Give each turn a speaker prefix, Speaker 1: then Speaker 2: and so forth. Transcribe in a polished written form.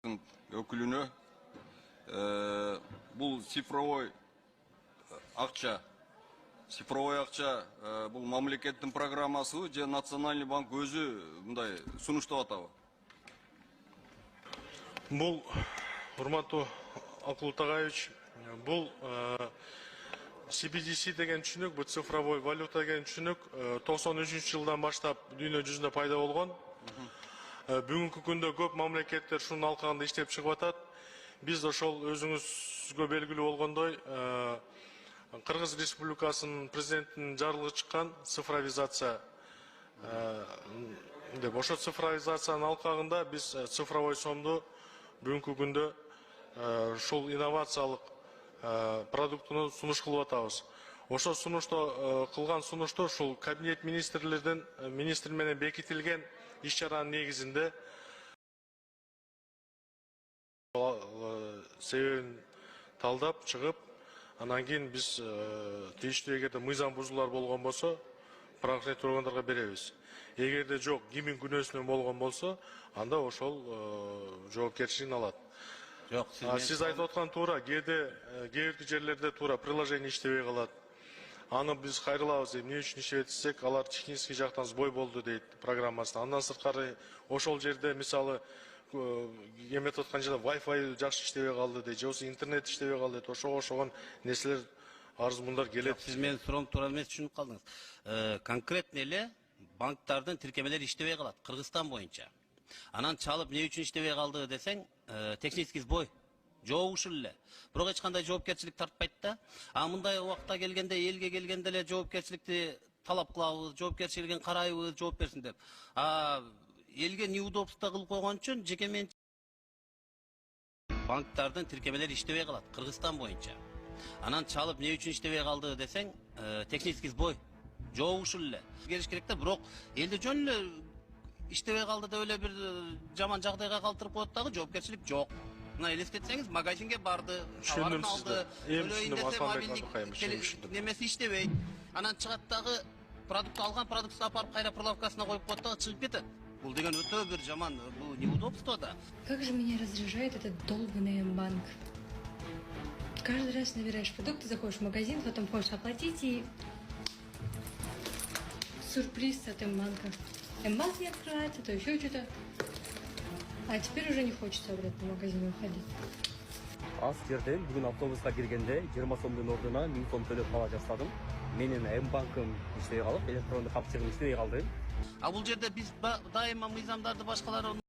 Speaker 1: өкүлүнө бул цифровой акча бул мамлекеттин программасы же Национальный банк өзү мындай сунуштап атабы?
Speaker 2: Бул урматтуу Акыл Тагайевич, бул CBDC деген түшүнүк, бул цифровой валюта деген түшүнүк 93-жылдан баштап дүйнө жүзүндө пайда болгон. Бүгүнкү күндө көп мамлекеттер шунун алкагында иштеп чыгып атат. Биз ошол өзүңүзгө белгилүү болгондой Кыргыз Республикасынын президентинин жарлыгы чыккан цифровизация деп. Ошо цифровизациянын алкагында биз цифровой сомду бүгүнкү күндө ушул инновациялык продуктуну сунуш кылып атабыз. Ошо сунушто кылган сунушту ушул кабинет министр менен бекитилген иш-чаранын негизинде себебин талдап чыгып, анан кийин биз тийиштүү эгерде мыйзам бузуулар болгон болсо, правоохранительный органдарга беребиз. Эгерде жок, кимдин күнөөсүнөн болгон болсо, анда ошол жоопкерчилигин алат. Сиз айтып аткан туура, кээ бир жерлерде туура приложение иштебей калат. Аны биз кайрылабыз, эмне үчүн иштебейт десек, алар технический жактан сбой болду дейт программасында. Андан сырткары ошол жерде мисалы эметип аткан жерде Wi-Fi жакшы иштебей калды дейт, же болбосо интернет иштебей калды дейт. Ошого окшогон нерселер арыз-мундар келет.
Speaker 3: Сиз менин суроом туура эмес түшүнүп калдыңыз. Конкретно эле банктардын тиркемелери иштебей калат Кыргызстан боюнча. Анан чалып эмне үчүн иштебей калды десең, технический сбой жок ушул эле. Бирок эч кандай жоопкерчилик тартпайт да. Мындай убакта келгенде, элге келгенде эле жоопкерчиликти талап кылабыз, жоопкерчилигин карайбыз, жооп берсин деп. Элге неудобство кылып койгон үчүн жеке менчик банктардын тиркемелери иштебей калат Кыргызстан боюнча. Анан чалып эмне үчүн иштебей калды десең, технический сбой жок ушул эле. Келиш керек да, бирок элди жөн эле иштебей калды деп эле бир жаман жагдайга калтырып коет дагы, жоопкерчилик жок. Мына элестетсеңиз, магазинге барды, товарын алды, төлөйүн десе мобилдик немеси иштебейт. Анан чыгат дагы продукт алган продукту апарып кайра прилавкасына коюп коет дагы чыгып кетет. Бул деген өтө бир жаман, бул неудобство да.
Speaker 4: Как же меня раздражает этот долбанный М-банк. Каждый раз набираешь продукты, заходишь в магазин, потом хочешь оплатить и сюрприз от М-банка. М-банк не открывается, то еще что-то. А теперь уже не хочется обратно в магазин уходить.
Speaker 5: Аз жерден бүгүн автобуска киргенде 20 сомдун ордуна 1000 сом төлөп кала жаздадым. Менин М-банкым иштебей калып, электрондук капчыгым иштебей калды.
Speaker 3: Бул жерде биз дайыма мыйзамдарды башкалар